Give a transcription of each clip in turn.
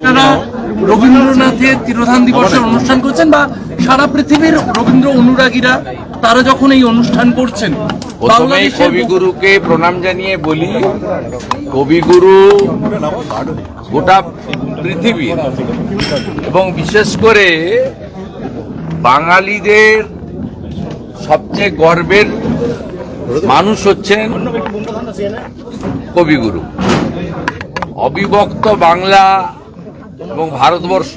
আপনারা রবীন্দ্রনাথের তিরোধান দিবসের অনুষ্ঠান করছেন বা সারা পৃথিবীর রবীন্দ্র অনুরাগীরা তারা যখন এই অনুষ্ঠান করছেন, প্রথমেই কবিগুরুকে প্রণাম জানিয়ে বলি, কবিগুরু গোটা পৃথিবীর এবং বিশেষ করে বাঙালিদের সবচেয়ে গর্বের মানুষ হচ্ছেন কবিগুরু। অবিভক্ত বাংলা এবং ভারতবর্ষ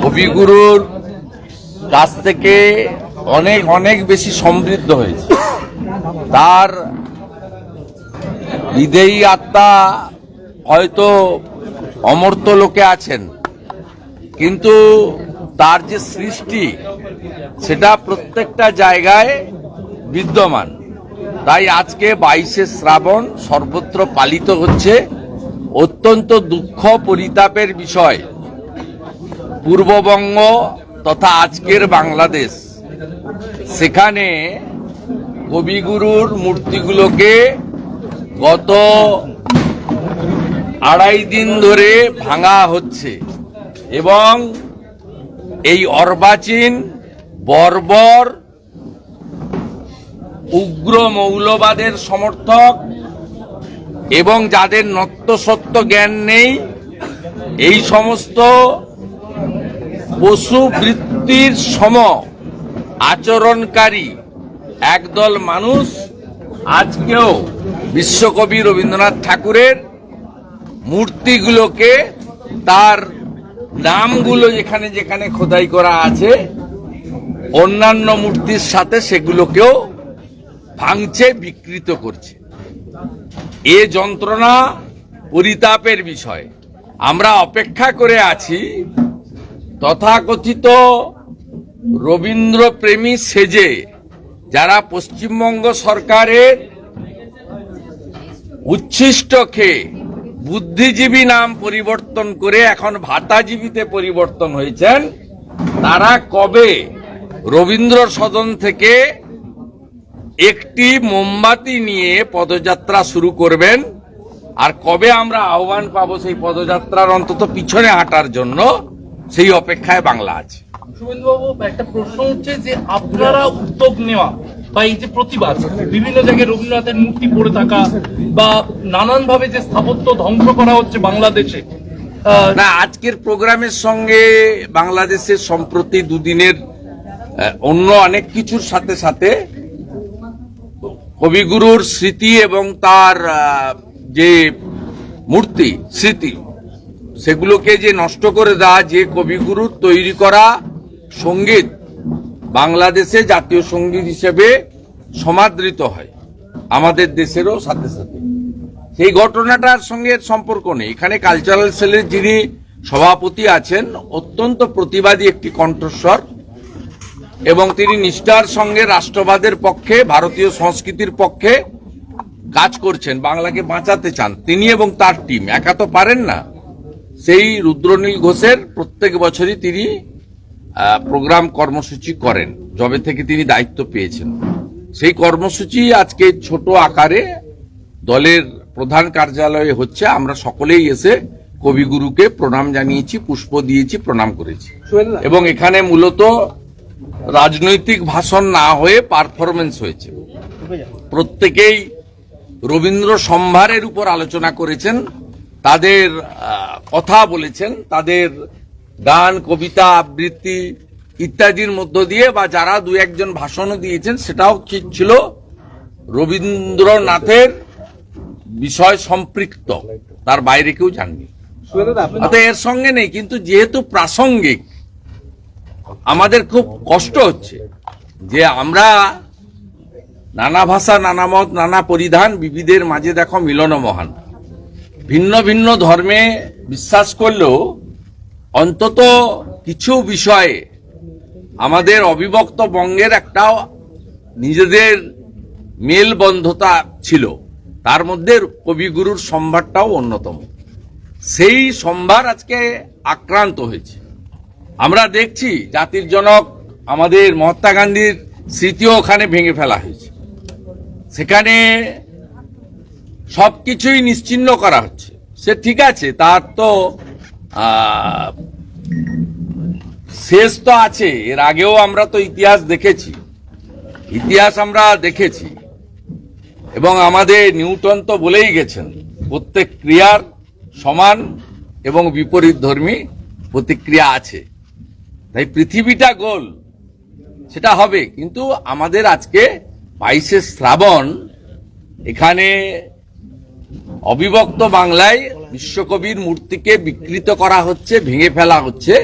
কবিগুরুর কাছ থেকে অনেক অনেক বেশি সমৃদ্ধ হয়েছে। তার বিদেয়ী আত্মা হয়তো অমর্ত্য লোকে আছেন, কিন্তু তার যে সৃষ্টি সেটা প্রত্যেকটা জায়গায় বিদ্যমান। তাই আজকে 22শে শ্রাবণ সর্বত্র পালিত হচ্ছে। অত্যন্ত দুঃখ পরিতাপের বিষয়, পূর্ববঙ্গ তথা আজকের বাংলাদেশ, সেখানে কবিগুরুর মূর্তিগুলোকে গত 2.5 দিন ধরে ভাঙা হচ্ছে এবং এই অর্বাচীন বর্বর উগ্র মৌলবাদের সমর্থক এবং যাদের নত্যসত্য জ্ঞান নেই, এই সমস্ত পশু বৃত্তির সম আচরণকারী একদল মানুষ আজকেও বিশ্বকবি রবীন্দ্রনাথ ঠাকুরের মূর্তিগুলোকে, তার নামগুলো যেখানে যেখানে খোদাই করা আছে, অন্যান্য মূর্তির সাথে সেগুলোকেও ভাঙছে, বিকৃত করছে। এ যন্ত্রণা পরিতাপের বিষয়। আমরা অপেক্ষা করে আছি তথাকথিত রবীন্দ্রপ্রেমী সেজে যারা পশ্চিমবঙ্গ সরকারের উচ্ছিষ্ট খেয়ে বুদ্ধিজীবী নাম পরিবর্তন করে এখন ভাতাজীবীতে পরিবর্তন হয়েছেন, তারা কবে রবীন্দ্র সদন থেকে একটি মোমবাতি নিয়ে পদযাত্রা শুরু করবেন, আর কবে আমরা আহ্বান পাবো সেই পদযাত্রার অন্তত পিছনে হাঁটার জন্য, সেই অপেক্ষায় বাংলা আছে। শুভেন্দুবাবু, একটা প্রশ্ন হচ্ছে যে আপনারা উদ্যোগ নেওয়া বা এই যে প্রতিবাদ, বিভিন্ন জায়গায় রবীন্দ্রনাথের মূর্তি পড়ে থাকা বা নানানভাবে যে স্থাপত্য ধ্বংস করা হচ্ছে বাংলাদেশে, না, আজকের প্রোগ্রামের সঙ্গে বাংলাদেশের সম্প্রতি দুদিনের অন্য অনেক কিছুর সাথে সাথে কবিগুরুর স্মৃতি এবং তার যে মূর্তি স্মৃতি, সেগুলোকে যে নষ্ট করে দেওয়া, যে কবিগুরুর তৈরি করা সঙ্গীত বাংলাদেশে জাতীয় সঙ্গীত হিসেবে সমাদৃত হয় আমাদের দেশেরও সাথে সাথে, সেই ঘটনাটার সঙ্গে সম্পর্ক নেই। এখানে কালচারাল সেলের যিনি সভাপতি আছেন, অত্যন্ত প্রতিবাদী একটি কণ্ঠস্বর এবং তিনি নিষ্ঠার সঙ্গে রাষ্ট্রবাদের পক্ষে, ভারতীয় সংস্কৃতির পক্ষে কাজ করছেন, বাংলাকে বাঁচাতে চান তিনি এবং তার টিম। একা তো পারেন না। সেই রুদ্রনীল ঘোষের প্রত্যেক বছরই তিনি প্রোগ্রাম কর্মসূচি করেন, যবে থেকে তিনি দায়িত্ব পেয়েছেন। সেই কর্মসূচি আজকে ছোট আকারে দলের প্রধান কার্যালয়ে হচ্ছে। আমরা সকলেই এসে কবিগুরুকে প্রণাম জানিয়েছি, পুষ্প দিয়েছি, প্রণাম করেছি এবং এখানে মূলত রাজনৈতিক ভাষণ না হয়ে পারফরমেন্স হয়েছে। প্রত্যেকেই রবীন্দ্র সম্ভারের উপর আলোচনা করেছেন, তাদের কথা বলেছেন, তাদের গান, কবিতা, আবৃত্তি ইত্যাদির মধ্য দিয়ে, বা যারা দু একজন ভাষণও দিয়েছেন, সেটাও ঠিক ছিল রবীন্দ্রনাথের বিষয় সম্পৃক্ত, তার বাইরে কেউ জাননি। এর সঙ্গে নেই, কিন্তু যেহেতু প্রাসঙ্গিক, আমাদের খুব কষ্ট হচ্ছে যে আমরা নানা ভাষা, নানা মত, নানা পরিধান, বিবিধের মাঝে দেখো মিলন মহান। ভিন্ন ভিন্ন ধর্মে বিশ্বাস করলেও অন্তত কিছু বিষয়ে আমাদের অবিভক্ত বঙ্গের একটা নিজেদের মেলবন্ধতা ছিল, তার মধ্যে কবিগুরুর সম্ভারটাও অন্যতম। সেই সম্ভার আজকে আক্রান্ত হয়েছে। আমরা দেখছি জাতির জনক আমাদের মহাত্মা গান্ধীর স্মৃতিও ওখানে ভেঙে ফেলা হয়েছে, সেখানে সবকিছুই নিশ্চিহ্ন করা হচ্ছে। সে ঠিক আছে, তার তো শেষ তো আছে, এর আগেও আমরা তো ইতিহাস দেখেছি এবং আমাদের নিউটন তো বলেই গেছেন প্রত্যেক ক্রিয়ার সমান এবং বিপরীত ধর্মী প্রতিক্রিয়া আছে। তাই পৃথিবীটা গোল, সেটা হবে, কিন্তু আমাদের আজকে 22শে শ্রাবণ, এখানে অবিভক্ত বাংলায় বিশ্বকবির মূর্তিকে বিকৃত করা হচ্ছে, ভেঙে ফেলা হচ্ছে,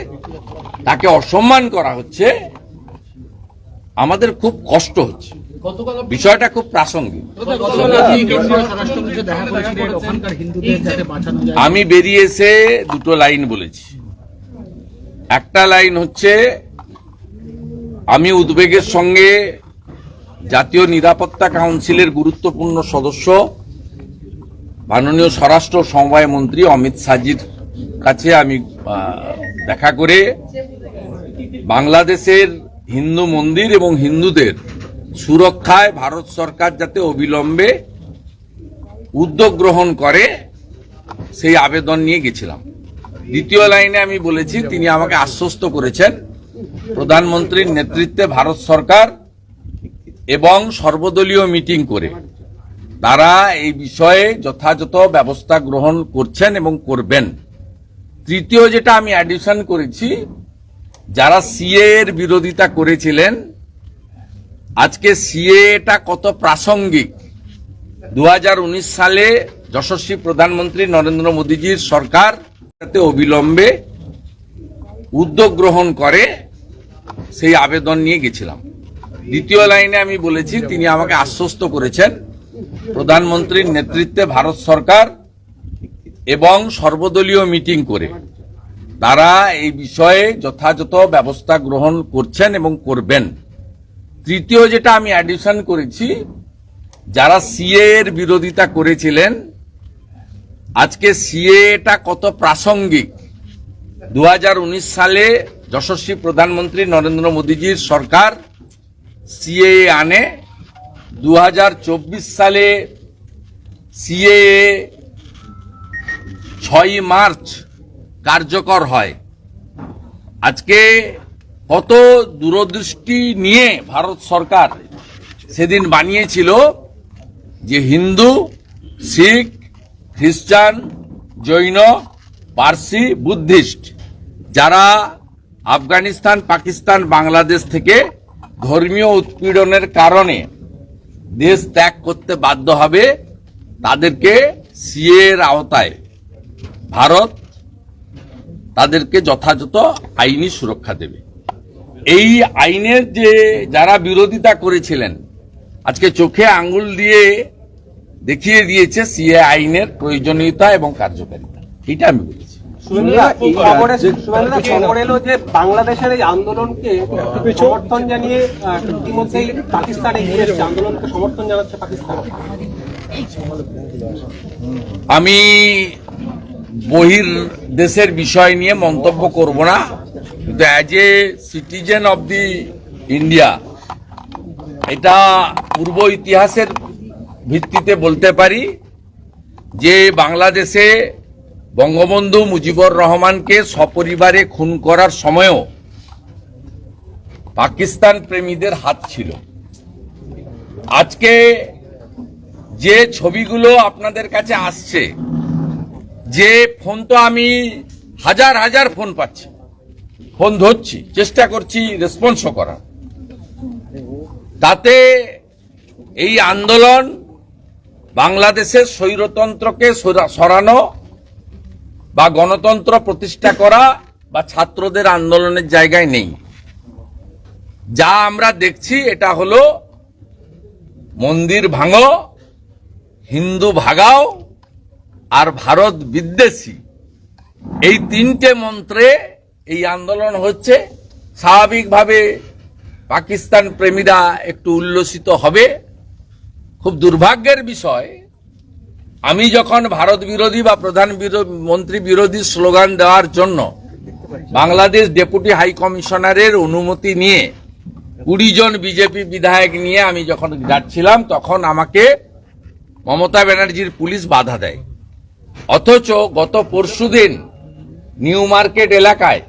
তাকে অসম্মান করা হচ্ছে। আমাদের খুব কষ্ট হচ্ছে, বিষয়টা খুব প্রাসঙ্গিক। আমি বেরিয়ে এসে দুটো লাইন বলেছি। একটা লাইন হচ্ছে, আমি উদ্বেগের সঙ্গে জাতীয় নিরাপত্তা কাউন্সিলের গুরুত্বপূর্ণ সদস্য মাননীয় স্বরাষ্ট্র সমবায় মন্ত্রী অমিত শাহজির কাছে আমি দেখা করে বাংলাদেশের হিন্দু মন্দির এবং হিন্দুদের সুরক্ষায় ভারত সরকার যাতে অবিলম্বে উদ্যোগ গ্রহণ করে সেই আবেদন নিয়ে গেছিলাম। দ্বিতীয় লাইনে আমি বলেছি, তিনি আমাকে আশ্বস্ত করেছেন প্রধানমন্ত্রীর নেতৃত্বে ভারত সরকার এবং সর্বদলীয় মিটিং করে তারা এই বিষয়ে যথাযথ ব্যবস্থা গ্রহণ করছেন এবং করবেন। তৃতীয় যেটা আমি অ্যাডিশন করেছি, যারা সিএ এর বিরোধিতা করেছিলেন, আজকে সিএটা কত প্রাসঙ্গিক। 2019 সালে যশস্বী প্রধানমন্ত্রী নরেন্দ্র মোদীজির সরকার যাতে অবিলম্বে উদ্যোগ গ্রহণ করে সেই আবেদন নিয়ে গেছিলাম। দ্বিতীয় লাইনে আমি বলেছি, তিনি আমাকে আশ্বস্ত করেছেন প্রধানমন্ত্রীর নেতৃত্বে ভারত সরকার এবং সর্বদলীয় মিটিং করে তারা এই বিষয়ে যথাযথ ব্যবস্থা গ্রহণ করছেন এবং করবেন। তৃতীয় যেটা আমি অ্যাডিশন করেছি, যারা সিএ এর বিরোধিতা করেছিলেন, আজকে সিএটা কত প্রাসঙ্গিক। 2019 সালে যশস্বী প্রধানমন্ত্রী নরেন্দ্র মোদীজির সরকার সিএ আনে, 2024 সালে সিএ 6 মার্চ কার্যকর হয়। আজকে কত দূরদৃষ্টি নিয়ে ভারত সরকার সেদিন বানিয়েছিল যে হিন্দু, শিখ, খ্রিস্টান, জৈন, পার্সি, বুদ্ধিস্ট যারা আফগানিস্তান, পাকিস্তান, বাংলাদেশ থেকে ধর্মীয় উৎপীড়নের কারণে দেশ ত্যাগ করতে বাধ্য হবে, তাদেরকে সিএ এর আওতায় ভারত তাদেরকে যথাযথ আইনি সুরক্ষা দেবে। এই আইনের যে যারা বিরোধিতা করেছিলেন, আজকে চোখে আঙ্গুল দিয়ে দেখিয়ে দিয়েছে সিএ আইনের প্রয়োজনীয়তা এবং কার্যকারিতা। এটা আমি বলেছি। খবর এলো যে বাংলাদেশের এই আন্দোলনকে সমর্থন জানিয়ে ইতিমধ্যেই পাকিস্তান এগিয়ে এসেছে, আন্দোলনকে সমর্থন জানাচ্ছে পাকিস্তান। আমি বহির দেশের বিষয় নিয়ে মন্তব্য করব না, কিন্তু as a citizen of the India এটা পূর্ব ইতিহাসের ভিত্তিতে বলতে পারি যে বাংলাদেশে বঙ্গবন্ধু মুজিবুর রহমানকে সপরিবারে খুন করার সময়ও পাকিস্তান প্রেমীদের হাত ছিল। আজকে যে ছবিগুলো আপনাদের কাছে আসছে, যে ফোন তো আমি হাজার হাজার ফোন পাচ্ছি, ফোন ধরছি, চেষ্টা করছি রেসপন্সও করার, তাতে এই আন্দোলন বাংলাদেশের স্বৈরতন্ত্রকে সরানো বা গণতন্ত্র প্রতিষ্ঠা করা বা ছাত্রদের আন্দোলনের জায়গায় নেই। যা আমরা দেখছি এটা হলো মন্দির ভাঙো, হিন্দু ভাগাও আর ভারত বিদ্বেষী, এই তিনটে মন্ত্রে এই আন্দোলন হচ্ছে। স্বাভাবিকভাবে পাকিস্তান প্রেমীরা একটু উল্লসিত হবে। খুব দুর্ভাগ্যের বিষয়, আমি যখন ভারত বিরোধী বা প্রধানমন্ত্রী বিরোধী স্লোগান দেওয়ার জন্য বাংলাদেশ ডেপুটি হাই কমিশনারের অনুমতি নিয়ে 20 জন বিজেপি বিধায়ক নিয়ে আমি যখন যাচ্ছিলাম, তখন আমাকে মমতা ব্যানার্জির পুলিশ বাধা দেয়। অথচ গত পরশুদিন নিউ মার্কেট এলাকায়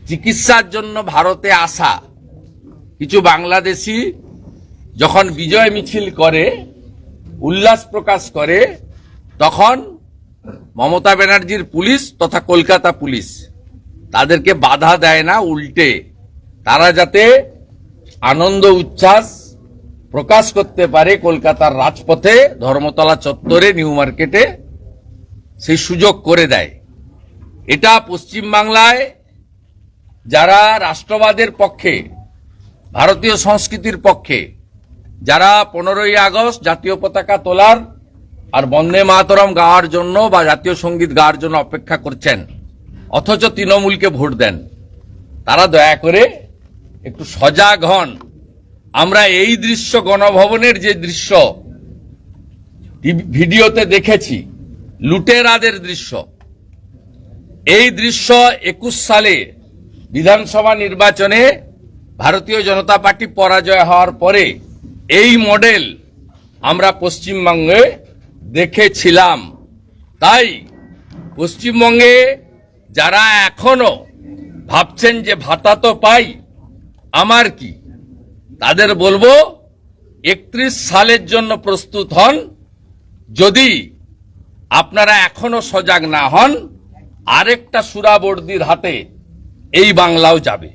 চিকিৎসার জন্য ভারতে আসা কিছু বাংলাদেশি যখন বিজয় মিছিল করে, উল্লাস প্রকাশ করে, তখন মমতা ব্যানার্জির পুলিশ তথা কলকাতা পুলিশ তাদেরকে বাধা দেয় না, উল্টে তারা যাতে আনন্দ উচ্ছ্বাস প্রকাশ করতে পারে কলকাতার রাজপথে, ধর্মতলা চত্বরে, নিউ মার্কেটে, সেই সুযোগ করে দেয়। এটা পশ্চিমবাংলায় যারা রাষ্ট্রবাদের পক্ষে, ভারতীয় সংস্কৃতির পক্ষে, যারা 15ই আগস্ট জাতীয় পতাকা তোলার আর বন্দে মাতরম গাওয়ার জন্য বা জাতীয় সঙ্গীত গাওয়ার জন্য অপেক্ষা করছেন, অথচ তৃণমূলকে ভোট দেন, তারা দয়া করে একটু সজাগ হন। আমরা এই দৃশ্য, গণভবনের যে দৃশ্য ভিডিওতে দেখেছি, লুটেরাদের দৃশ্য, এই দৃশ্য 21 সালে বিধানসভা নির্বাচনে ভারতীয় জনতা পার্টি পরাজয় হওয়ার পরে এই মডেল আমরা পশ্চিমবঙ্গে দেখেছিলাম। তাই পশ্চিমবঙ্গে যারা এখনো ভাবছেন যে ভাতা তো পাই, আমার কি, তাদের বলবো 31 সালের জন্য প্রস্তুত হন। যদি আপনারা এখনো সজাগ না হন, আরেকটা সুরাবর্দির হাতে এই বাংলাও যাবে।